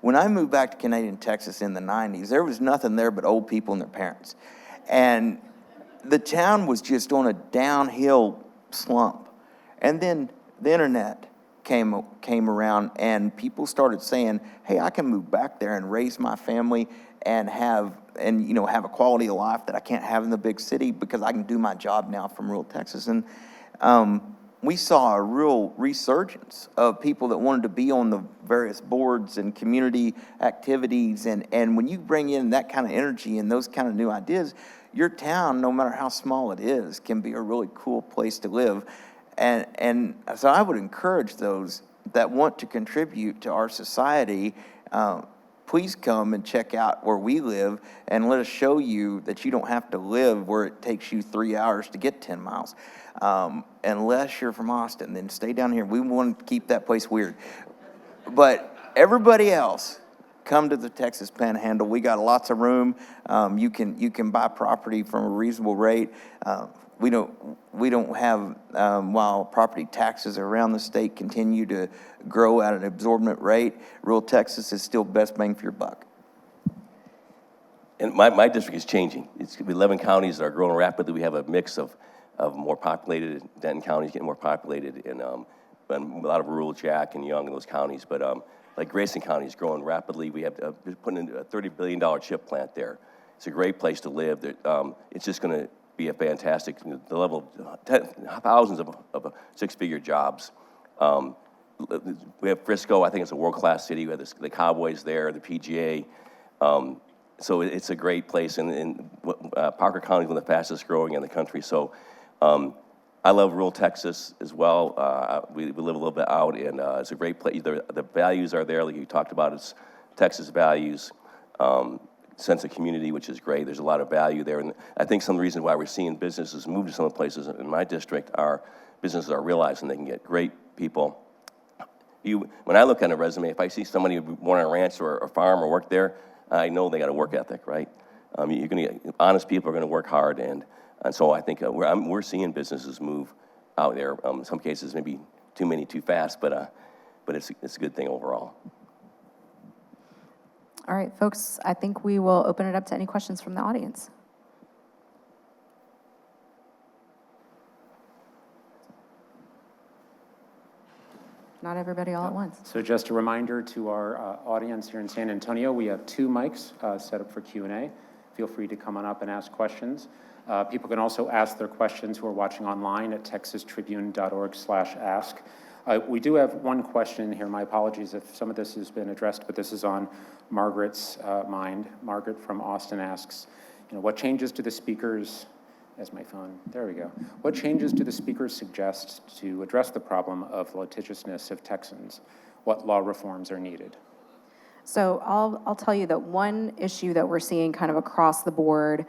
when I moved back to Canadian Texas in the 90s. There was nothing there but old people and their parents. And the town was just on a downhill slump. And then the internet came around, and people started saying, hey, I can move back there and raise my family and have a quality of life that I can't have in the big city because I can do my job now from rural Texas. And we saw a real resurgence of people that wanted to be on the various boards and community activities. And when you bring in that kind of energy and those kind of new ideas, your town, no matter how small it is, can be a really cool place to live. And so I would encourage those that want to contribute to our society, please come and check out where we live and let us show you that you don't have to live where it takes you 3 hours to get 10 miles. Unless you're from Austin, then stay down here. We want to keep that place weird. But everybody else, come to the Texas Panhandle. We got lots of room. You can buy property from a reasonable rate. We don't have, while property taxes around the state continue to grow at an exorbitant rate, rural Texas is still best bang for your buck. And my district is changing. It's 11 counties that are growing rapidly. We have a mix of more populated, Denton County's getting more populated, and a lot of rural Jack and Young in those counties. But like Grayson County is growing rapidly. We have putting in a $30 billion chip plant there. It's a great place to live. It's just going to be a fantastic, the level of thousands of six-figure jobs. We have Frisco. I think it's a world-class city. We have the Cowboys there, the PGA. So it's a great place, and Parker County is one of the fastest growing in the country. So I love rural Texas as well. We live a little bit out, and it's a great place. The values are there, like you talked about. It's Texas values, sense of community, which is great. There's a lot of value there, and I think some of the reason why we're seeing businesses move to some of the places in my district are businesses are realizing they can get great people. When I look at a resume, if I see somebody born on a ranch or a farm or work there, I know they got a work ethic, right? You're going to get honest people are going to work hard, and so I think we're seeing businesses move out there. In some cases, maybe too many too fast, but it's a good thing overall. All right, folks, I think we will open it up to any questions from the audience. Not everybody all at once. So just a reminder to our audience here in San Antonio, we have 2 mics set up for Q&A. Feel free to come on up and ask questions. People can also ask their questions who are watching online at texastribune.org/ask. We do have one question here. My apologies if some of this has been addressed, but this is on Margaret's mind. Margaret from Austin asks, what changes do the speakers, as my phone, there we go. What changes do the speakers suggest to address the problem of litigiousness of Texans? What law reforms are needed? So I'll tell you that one issue that we're seeing kind of across the board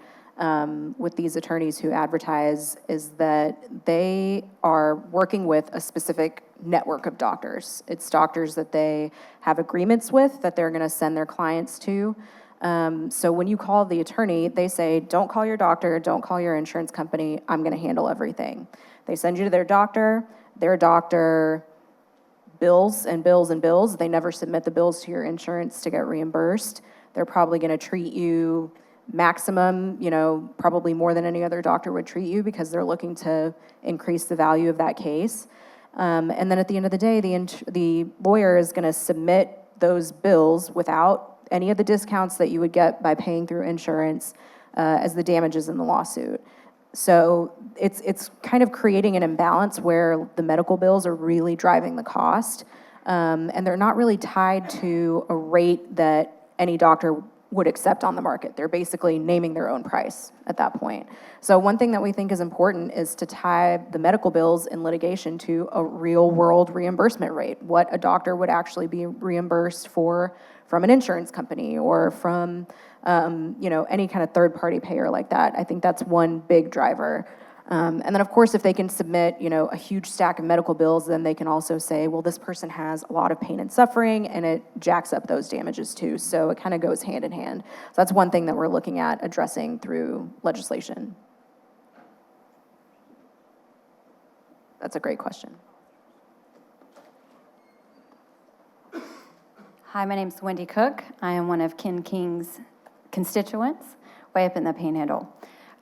with these attorneys who advertise is that they are working with a specific network of doctors. It's doctors that they have agreements with that they're going to send their clients to. So when you call the attorney, they say, don't call your doctor, don't call your insurance company, I'm going to handle everything. They send you to their doctor bills and bills and bills. They never submit the bills to your insurance to get reimbursed. They're probably going to treat you maximum, probably more than any other doctor would treat you because they're looking to increase the value of that case. And then at the end of the day, the lawyer is going to submit those bills without any of the discounts that you would get by paying through insurance as the damages in the lawsuit. So it's kind of creating an imbalance where the medical bills are really driving the cost, and they're not really tied to a rate that any doctor would accept on the market. They're basically naming their own price at that point. So one thing that we think is important is to tie the medical bills in litigation to a real world reimbursement rate, what a doctor would actually be reimbursed for from an insurance company or from any kind of third party payer like that. I think that's one big driver. And then of course, if they can submit, a huge stack of medical bills, then they can also say, well, this person has a lot of pain and suffering, and it jacks up those damages too. So it kind of goes hand in hand. So that's one thing that we're looking at addressing through legislation. That's a great question. Hi, my name's Wendy Cook. I am one of Ken King's constituents way up in the Panhandle.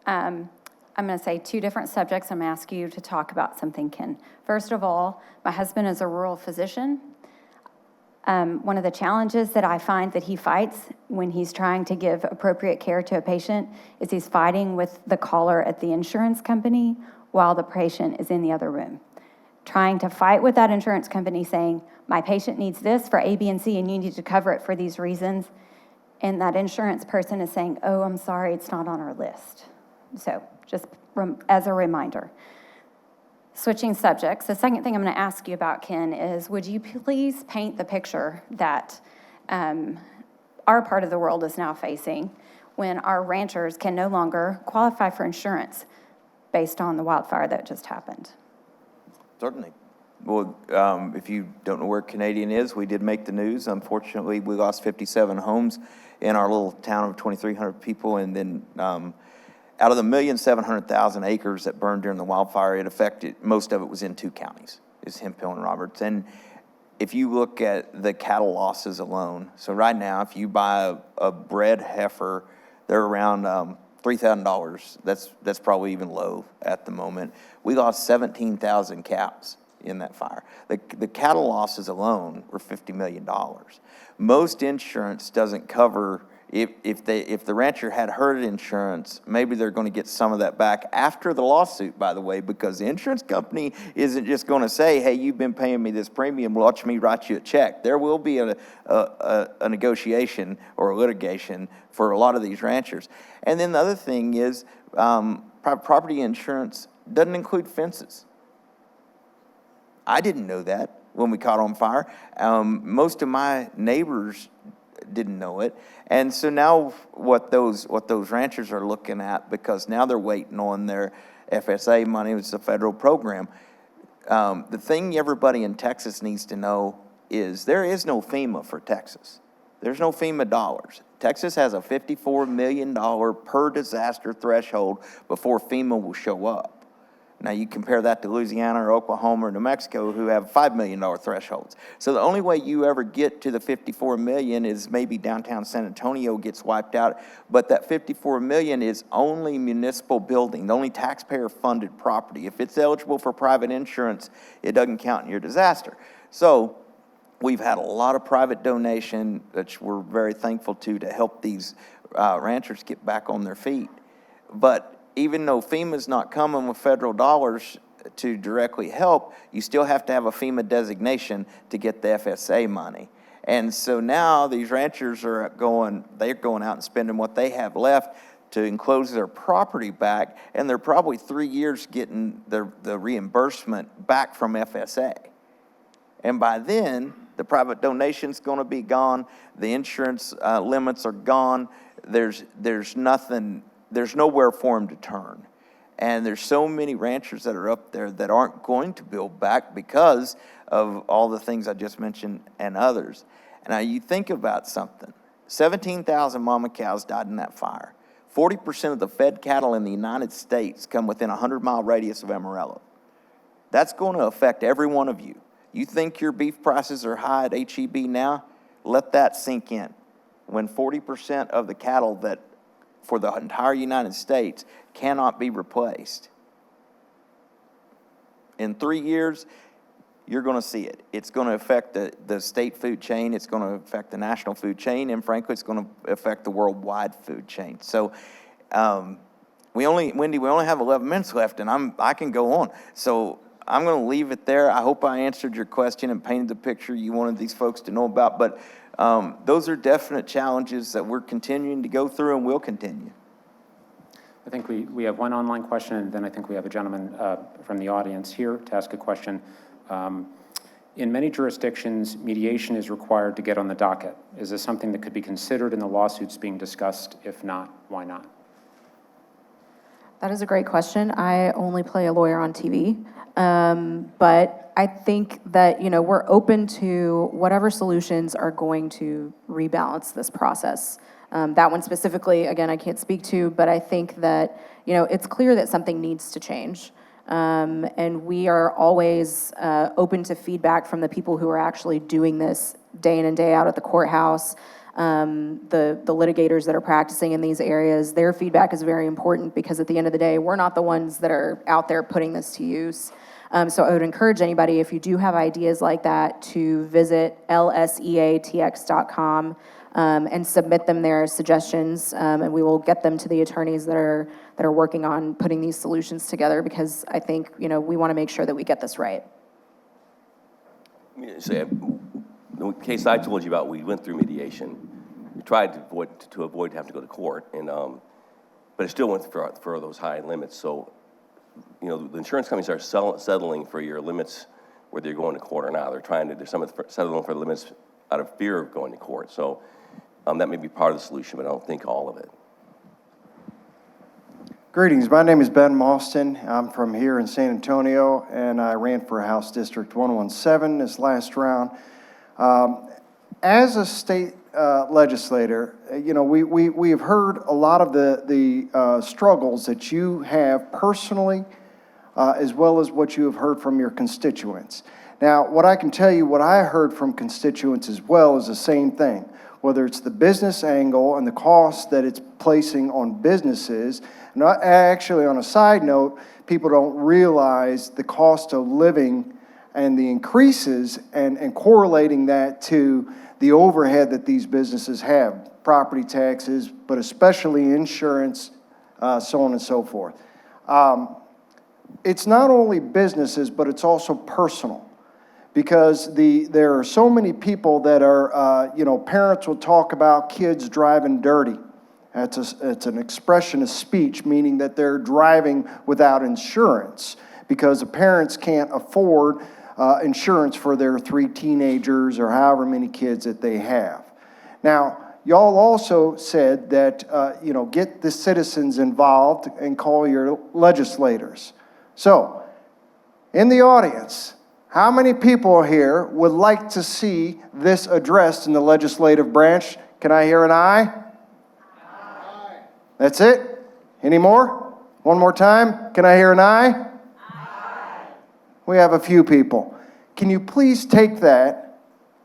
I'm going to say 2 different subjects. I'm going to ask you to talk about something, Ken. First of all, my husband is a rural physician. One of the challenges that I find that he fights when he's trying to give appropriate care to a patient is he's fighting with the caller at the insurance company while the patient is in the other room, trying to fight with that insurance company saying, my patient needs this for A, B, and C, and you need to cover it for these reasons. And that insurance person is saying, oh, I'm sorry, it's not on our list. So just as a reminder. Switching subjects, the second thing I'm going to ask you about, Ken, is would you please paint the picture that our part of the world is now facing when our ranchers can no longer qualify for insurance based on the wildfire that just happened? Certainly. Well, if you don't know where Canadian is, we did make the news. Unfortunately, we lost 57 homes in our little town of 2,300 people, and then out of the 1,700,000 acres that burned during the wildfire, it affected, most of it was in 2 counties, is Hemphill and Roberts. And if you look at the cattle losses alone, so right now, if you buy a bred heifer, they're around $3,000. That's probably even low at the moment. We lost 17,000 cows in that fire. The cattle losses alone were $50 million. Most insurance doesn't cover. If the rancher had herd insurance, maybe they're going to get some of that back after the lawsuit, by the way, because the insurance company isn't just going to say, hey, you've been paying me this premium, watch me write you a check. There will be a negotiation or a litigation for a lot of these ranchers. And then the other thing is property insurance doesn't include fences. I didn't know that when we caught on fire. Most of my neighbors didn't know it. And so now what those ranchers are looking at, because now they're waiting on their FSA money, it's a federal program. The thing everybody in Texas needs to know is there is no FEMA for Texas. There's no FEMA dollars. Texas has a $54 million per disaster threshold before FEMA will show up. Now, you compare that to Louisiana or Oklahoma or New Mexico, who have $5 million thresholds. So the only way you ever get to the $54 million is maybe downtown San Antonio gets wiped out, but that $54 million is only municipal building, only taxpayer-funded property. If it's eligible for private insurance, it doesn't count in your disaster. So we've had a lot of private donation, which we're very thankful to help these ranchers get back on their feet. But even though FEMA's not coming with federal dollars to directly help, you still have to have a FEMA designation to get the FSA money. And so now these ranchers they're going out and spending what they have left to enclose their property back, and they're probably 3 years getting the reimbursement back from FSA. And by then, the private donation's gonna be gone, the insurance limits are gone, there's nothing. There's nowhere for them to turn. And there's so many ranchers that are up there that aren't going to build back because of all the things I just mentioned and others. And now you think about something. 17,000 mama cows died in that fire. 40% of the fed cattle in the United States come within a 100-mile radius of Amarillo. That's going to affect every one of you. You think your beef prices are high at HEB now? Let that sink in. When 40% of the cattle that for the entire United States cannot be replaced. In 3 years, you're going to see it. It's going to affect the state food chain, it's going to affect the national food chain, and frankly, it's going to affect the worldwide food chain. So, we only have 11 minutes left, and I can go on. So I'm going to leave it there. I hope I answered your question and painted the picture you wanted these folks to know about, but those are definite challenges that we're continuing to go through and will continue. I think we have one online question, and then I think we have a gentleman from the audience here to ask a question. In many jurisdictions, mediation is required to get on the docket. Is this something that could be considered in the lawsuits being discussed? If not, why not? That is a great question. I only play a lawyer on TV. But I think that, we're open to whatever solutions are going to rebalance this process. That one specifically, again, I can't speak to, but I think that, it's clear that something needs to change. And we are always open to feedback from the people who are actually doing this day in and day out at the courthouse. The litigators that are practicing in these areas, their feedback is very important because at the end of the day, we're not the ones that are out there putting this to use. So I would encourage anybody, if you do have ideas like that, to visit lseatx.com and submit them their suggestions, and we will get them to the attorneys that are working on putting these solutions together, because I think we want to make sure that we get this right. Say, the case I told you about, we went through mediation. We tried to avoid having to go to court, and but it still went for those high limits. So, you know, the insurance companies are settling for your limits, whether you're going to court or not. They're settling for the limits out of fear of going to court. So that may be part of the solution, but I don't think all of it. Greetings, my name is Ben Mauston. I'm from here in San Antonio, and I ran for House District 117 this last round. As a state legislator, you know, we have heard a lot of the struggles that you have personally, as well as what you have heard from your constituents. Now, what I can tell you, what I heard from constituents as well is the same thing, whether it's the business angle and the cost that it's placing on businesses. And actually, on a side note, people don't realize the cost of living and the increases and correlating that to the overhead that these businesses have, property taxes, but especially insurance, so on and so forth. It's not only businesses, but it's also personal. Because there are so many people that are, you know, parents will talk about kids driving dirty. It's an expression of speech, meaning that they're driving without insurance because the parents can't afford insurance for their 3 teenagers or however many kids that they have. Now, y'all also said that, you know, get the citizens involved and call your legislators. So, in the audience, how many people here would like to see this addressed in the legislative branch? Can I hear an aye? Aye. That's it? Any more? One more time. Can I hear an aye? Aye. We have a few people. Can you please take that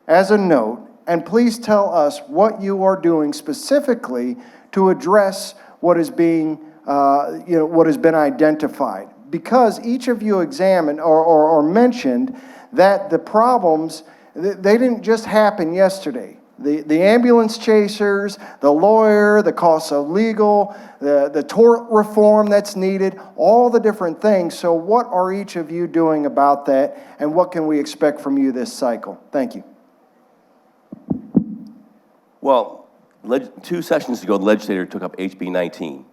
as a note and please tell us what you are doing specifically to address what is being, you know, what has been identified? Because each of you examined or mentioned that the problems, they didn't just happen yesterday. The ambulance chasers, the lawyer, the cost of legal, the tort reform that's needed, all the different things. So what are each of you doing about that, and what can we expect from you this cycle? Thank you. Well, 2 sessions ago, the legislator took up HB 19.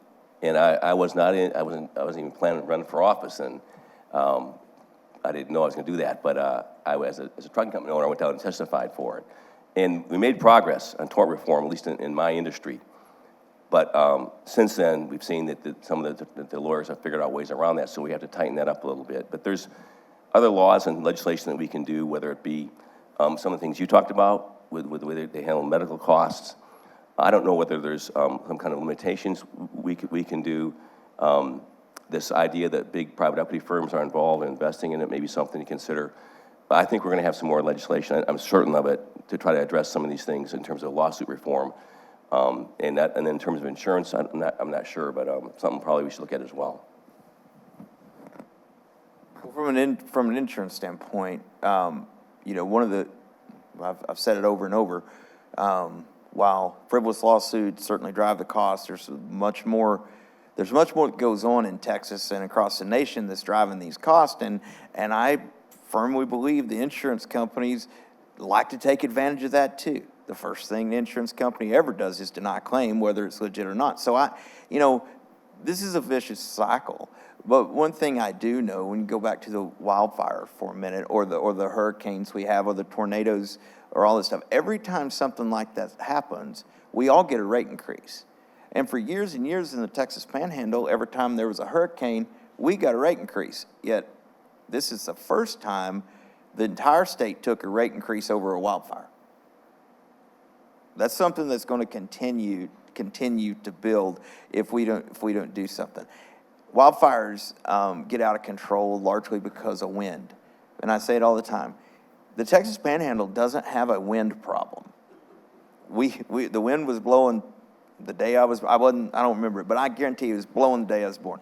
And I wasn't even planning to run for office, and I didn't know I was going to do that. But as a trucking company owner, I went down and testified for it, and we made progress on tort reform, at least in my industry. But since then, we've seen that some of the lawyers have figured out ways around that, so we have to tighten that up a little bit. But there's other laws and legislation that we can do, whether it be some of the things you talked about with the way they handle medical costs. I don't know whether there's some kind of limitations we can do. This idea that big private equity firms are involved in investing in it may be something to consider. But I think we're going to have some more legislation, I'm certain of it, to try to address some of these things in terms of lawsuit reform. And then in terms of insurance, I'm not sure, but something probably we should look at as well. Well, from an insurance standpoint, you know, one of the, I've said it over and over, while frivolous lawsuits certainly drive the cost, there's much more that goes on in Texas and across the nation that's driving these costs, and I firmly believe the insurance companies like to take advantage of that too. The first thing the insurance company ever does is deny a claim, whether it's legit or not. So you know, this is a vicious cycle. But one thing I do know, when you go back to the wildfire for a minute, or the hurricanes we have, or the tornadoes, or all this stuff, every time something like that happens, we all get a rate increase. And for years and years in the Texas Panhandle, every time there was a hurricane, we got a rate increase. Yet, this is the first time the entire state took a rate increase over a wildfire. That's something that's going to continue to build if we don't do something. Wildfires get out of control largely because of wind. And I say it all the time. The Texas Panhandle doesn't have a wind problem. The wind was blowing the day I don't remember it, but I guarantee it was blowing the day I was born.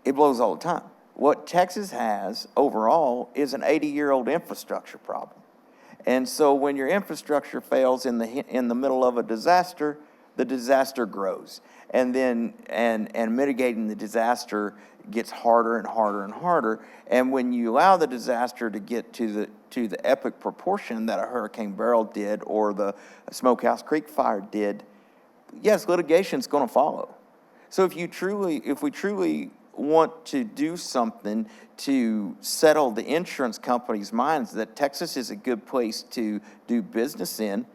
It blows all the time. What Texas has overall is an 80-year-old infrastructure problem. And so when your infrastructure fails in the middle of a disaster, the disaster grows. And then, and mitigating the disaster gets harder and harder and harder. And when you allow the disaster to get to the epic proportion that a Hurricane Beryl did or the Smokehouse Creek fire did, yes, litigation's going to follow. So if we truly want to do something to settle the insurance companies' minds that Texas is a good place to do business in,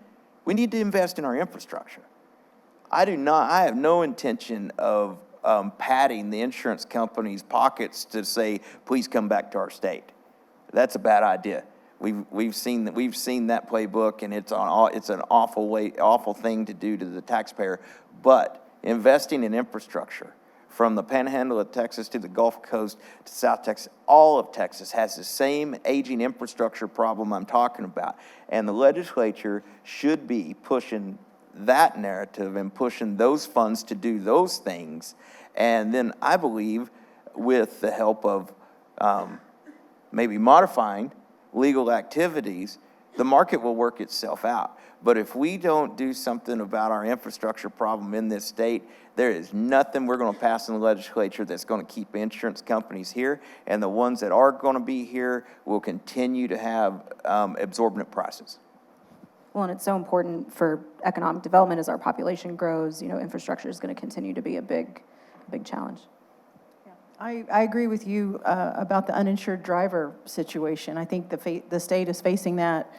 we need to invest in our infrastructure. I have no intention of padding the insurance companies' pockets to say, please come back to our state. That's a bad idea. We've seen that playbook, and it's an awful thing to do to the taxpayer. But investing in infrastructure, from the Panhandle of Texas to the Gulf Coast to South Texas, all of Texas has the same aging infrastructure problem I'm talking about, and the legislature should be pushing that narrative and pushing those funds to do those things. And then I believe, with the help of maybe modifying legal activities, the market will work itself out. But if we don't do something about our infrastructure problem in this state, there is nothing we're going to pass in the legislature that's going to keep insurance companies here, and the ones that are going to be here will continue to have exorbitant prices. Well, and it's so important for economic development as our population grows. Infrastructure is going to continue to be a big challenge. I agree with you about the uninsured driver situation. I think the state is facing that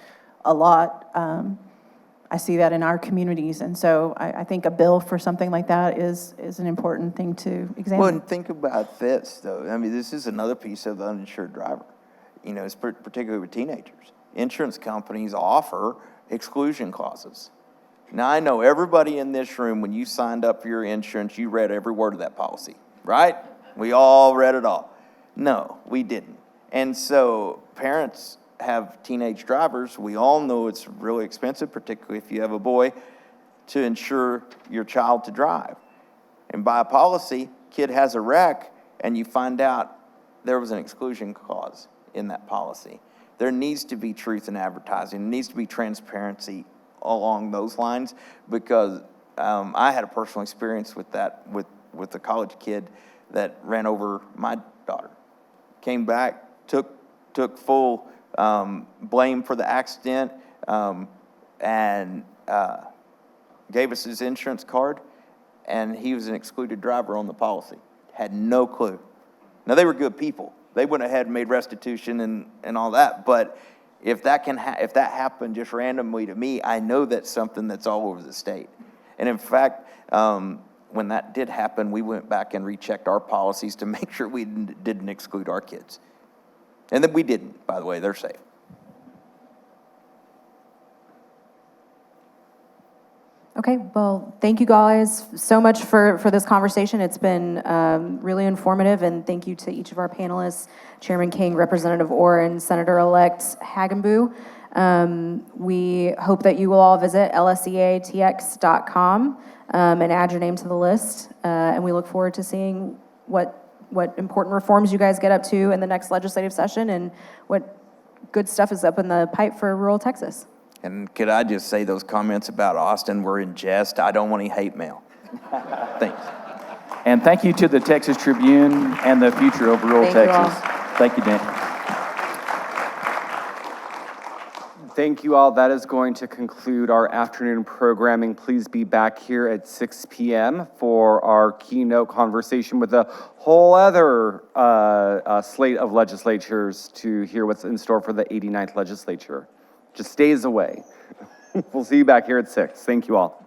a lot. I see that in our communities, and so I think a bill for something like that is an important thing to examine. Well, and think about this, though. I mean, this is another piece of the uninsured driver. It's particularly with teenagers. Insurance companies offer exclusion clauses. Now, I know everybody in this room, when you signed up for your insurance, you read every word of that policy, right? We all read it all. No, we didn't. And so parents have teenage drivers. We all know it's really expensive, particularly if you have a boy, to insure your child to drive. And by a policy, kid has a wreck, and you find out there was an exclusion clause in that policy. There needs to be truth in advertising. There needs to be transparency along those lines, because I had a personal experience with that, with a college kid that ran over my daughter. Came back, took full blame for the accident, and gave us his insurance card, and he was an excluded driver on the policy. Had no clue. Now, they were good people. They went ahead and made restitution and all that, but if that happened just randomly to me, I know that's something that's all over the state. And in fact, when that did happen, we went back and rechecked our policies to make sure we didn't exclude our kids. And then we didn't, by the way, they're safe. Okay, well, thank you guys so much for this conversation. It's been really informative, and thank you to each of our panelists, Chairman King, Representative Orr, and Senator-elect Hagenbu. We hope that you will all visit lseatx.com and add your name to the list, and we look forward to seeing what important reforms you guys get up to in the next legislative session and what good stuff is up in the pipe for rural Texas. And could I just say those comments about Austin were in jest? I don't want any hate mail. Thanks. And thank you to the Texas Tribune and the Future of Rural Thank you Texas. Thank you, Dan. Thank you all. That is going to conclude our afternoon programming. Please be back here at 6 p.m. for our keynote conversation with a whole other slate of legislatures to hear what's in store for the 89th legislature. Just days away. We'll see you back here at 6. Thank you all.